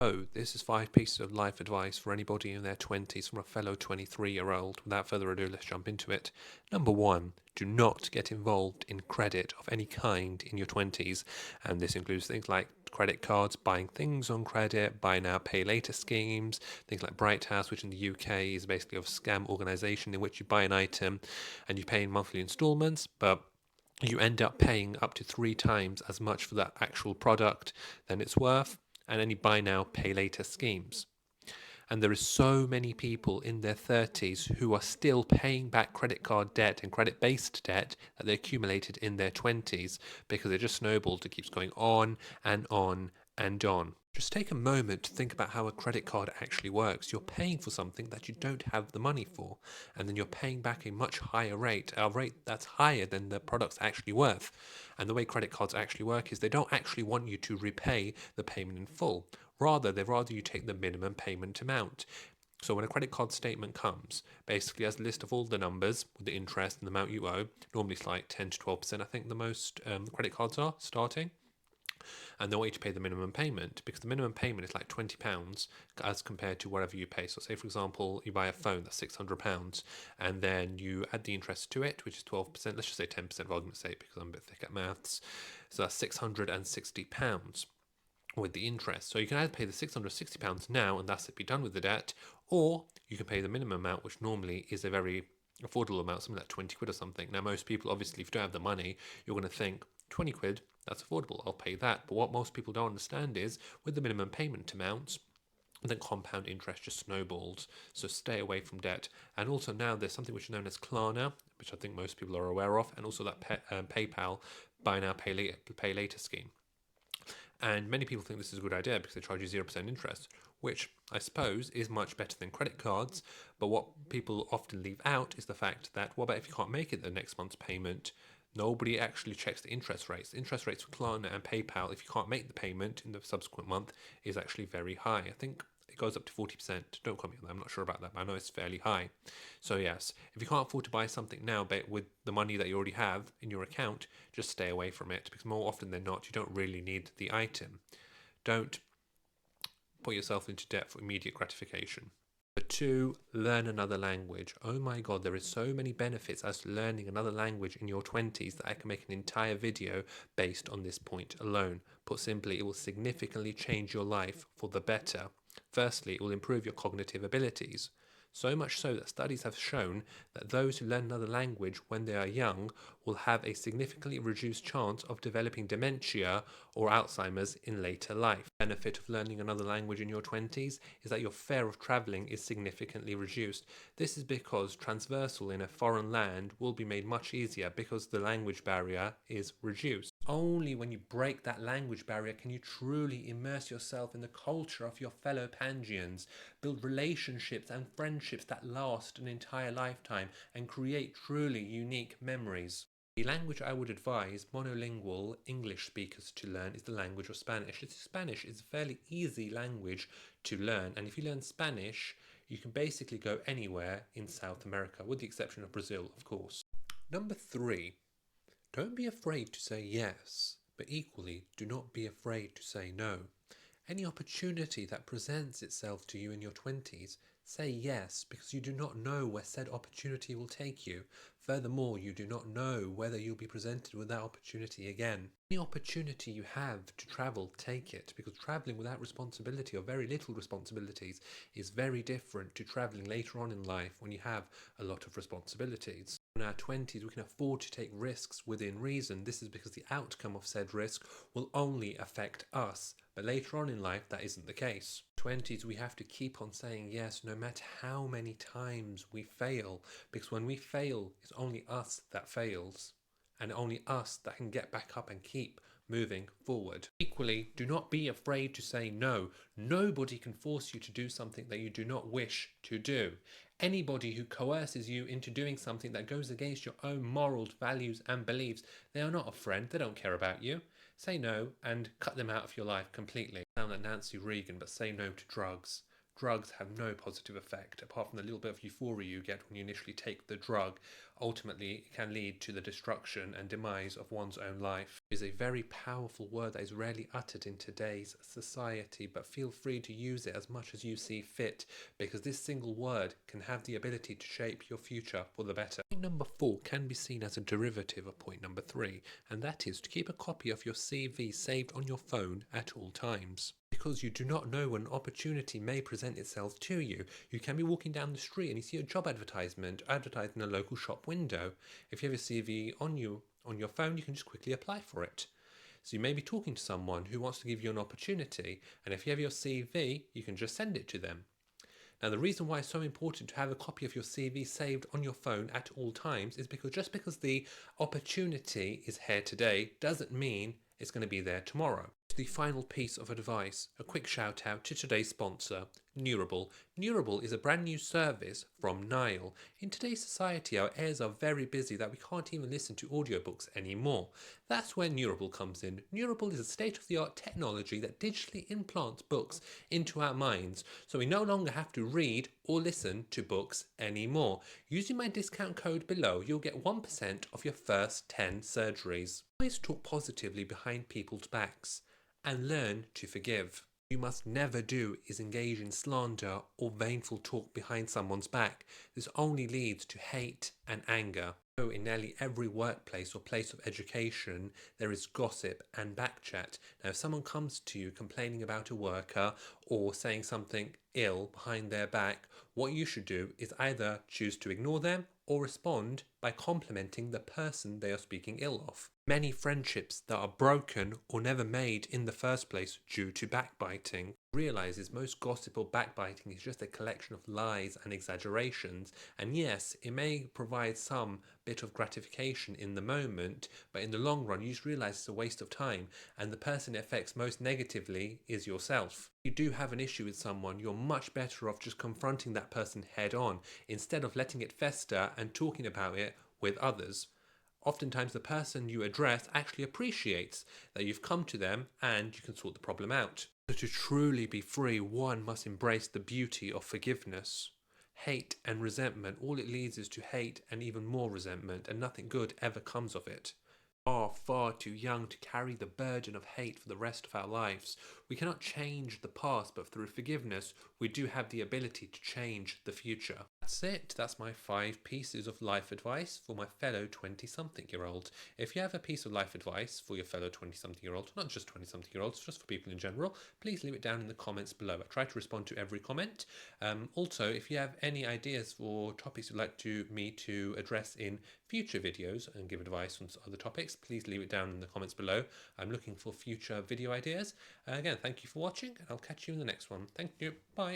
Oh, this is 5 pieces of life advice for anybody in their 20s from a fellow 23-year-old. Without further ado, let's jump into it. Number 1, do not get involved in credit of any kind in your 20s. And this includes things like credit cards, buying things on credit, buy now, pay later schemes, things like Bright House, which in the UK is basically a scam organization in which you buy an item and you pay in monthly installments, but you end up paying up to 3 times as much for that actual product than it's worth, and any buy now, pay later schemes. And there is so many people in their 30s who are still paying back credit card debt and credit based debt that they accumulated in their 20s because it just snowballed. It keeps going on and on and on. Just take a moment to think about how a credit card actually works. You're paying for something that you don't have the money for, and then you're paying back a much higher rate, a rate that's higher than the product's actually worth. And the way credit cards actually work is they don't actually want you to repay the payment in full. They'd rather you take the minimum payment amount. So when a credit card statement comes, basically as a list of all the numbers with the interest and the amount you owe, normally it's like 10 to 12%, I think the most credit cards are starting. And they want you to pay the minimum payment because the minimum payment is like £20 as compared to whatever you pay. So say for example, you buy a phone that's £600 and then you add the interest to it, which is 12%. Let's just say 10% for argument's sake because I'm a bit thick at maths. So that's £660 with the interest. So you can either pay the £660 now and thus it be done with the debt, or you can pay the minimum amount, which normally is a very affordable amount, something like 20 quid or something. Now, most people, obviously, if you don't have the money, you're going to think 20 quid, that's affordable, I'll pay that. But what most people don't understand is with the minimum payment amounts, then compound interest just snowballs. So stay away from debt. And also now there's something which is known as Klarna, which I think most people are aware of, and also that PayPal buy now, pay later scheme. And many people think this is a good idea because they charge you 0% interest, which I suppose is much better than credit cards. But what people often leave out is the fact that, what about if you can't make it the next month's payment? Nobody actually checks the interest rates. The interest rates for Klarna and PayPal, if you can't make the payment in the subsequent month, is actually very high. I think it goes up to 40%. Don't quote me on that, I'm not sure about that, but I know it's fairly high. So yes, if you can't afford to buy something now, but with the money that you already have in your account, just stay away from it because more often than not, you don't really need the item. Don't put yourself into debt for immediate gratification. Number 2, learn another language. Oh my god, there is so many benefits as to learning another language in your 20s that I can make an entire video based on this point alone. Put simply, it will significantly change your life for the better. Firstly, it will improve your cognitive abilities. So much so that studies have shown that those who learn another language when they are young will have a significantly reduced chance of developing dementia or Alzheimer's in later life. The benefit of learning another language in your 20s is that your fear of travelling is significantly reduced. This is because transversal in a foreign land will be made much easier because the language barrier is reduced. Only when you break that language barrier can you truly immerse yourself in the culture of your fellow Pangians, build relationships and friendships that last an entire lifetime, and create truly unique memories. The language I would advise monolingual English speakers to learn is the language of Spanish. Spanish is a fairly easy language to learn, and if you learn Spanish, you can basically go anywhere in South America, with the exception of Brazil, of course. Number 3, don't be afraid to say yes, but equally do not be afraid to say no. Any opportunity that presents itself to you in your 20s, say yes, because you do not know where said opportunity will take you. Furthermore, you do not know whether you'll be presented with that opportunity again. Any opportunity you have to travel, take it, because traveling without responsibility or very little responsibilities is very different to traveling later on in life when you have a lot of responsibilities. In our 20s, we can afford to take risks within reason. This is because the outcome of said risk will only affect us. But later on in life, that isn't the case. 20s, we have to keep on saying yes no matter how many times we fail. Because when we fail, it's only us that fails. And only us that can get back up and keep moving forward. Equally, do not be afraid to say no. Nobody can force you to do something that you do not wish to do. Anybody who coerces you into doing something that goes against your own morals, values and beliefs, they are not a friend, they don't care about you. Say no and cut them out of your life completely. Sound like Nancy Reagan, but say no to drugs. Drugs have no positive effect apart from the little bit of euphoria you get when you initially take the drug. Ultimately, it can lead to the destruction and demise of one's own life. It is a very powerful word that is rarely uttered in today's society, but feel free to use it as much as you see fit, because this single word can have the ability to shape your future for the better. Point number 4 can be seen as a derivative of point number 3, and that is to keep a copy of your CV saved on your phone at all times. Because you do not know when an opportunity may present itself to you. You can be walking down the street and you see a job advertisement advertised in a local shop window. If you have a CV on your phone, you can just quickly apply for it. So you may be talking to someone who wants to give you an opportunity, and if you have your CV, you can just send it to them. Now, the reason why it's so important to have a copy of your CV saved on your phone at all times is because just because the opportunity is here today doesn't mean it's going to be there tomorrow. The final piece of advice, a quick shout out to today's sponsor, Neurable. Neurable is a brand new service from Nile. In today's society, our ears are very busy that we can't even listen to audiobooks anymore. That's where Neurable comes in. Neurable is a state-of-the-art technology that digitally implants books into our minds, so we no longer have to read or listen to books anymore. Using my discount code below, you'll get 1% off your first 10 surgeries. Always talk positively behind people's backs and learn to forgive. What you must never do is engage in slander or baneful talk behind someone's back. This only leads to hate and anger. So in nearly every workplace or place of education, there is gossip and backchat. Now, if someone comes to you complaining about a worker or saying something ill behind their back, what you should do is either choose to ignore them or respond by complimenting the person they are speaking ill of. Many friendships that are broken or never made in the first place due to backbiting. Realizes most gossip or backbiting is just a collection of lies and exaggerations, and yes, it may provide some bit of gratification in the moment, but in the long run you just realize it's a waste of time, and the person it affects most negatively is yourself. If you do have an issue with someone, you're much better off just confronting that person head on instead of letting it fester and talking about it with others. Oftentimes the person you address actually appreciates that you've come to them and you can sort the problem out. So to truly be free, one must embrace the beauty of forgiveness. Hate and resentment, all it leads is to hate and even more resentment, and nothing good ever comes of it. Are far too young to carry the burden of hate for the rest of our lives. We cannot change the past, but through forgiveness, we do have the ability to change the future. That's it. That's my 5 pieces of life advice for my fellow 20-something-year-old. If you have a piece of life advice for your fellow 20-something-year-old, not just 20-something-year-olds, just for people in general, please leave it down in the comments below. I try to respond to every comment. Also, if you have any ideas for topics you'd like me to address in future videos and give advice on other topics, please leave it down in the comments below. I'm looking for future video ideas. Again, thank you for watching, and I'll catch you in the next one. Thank you. Bye.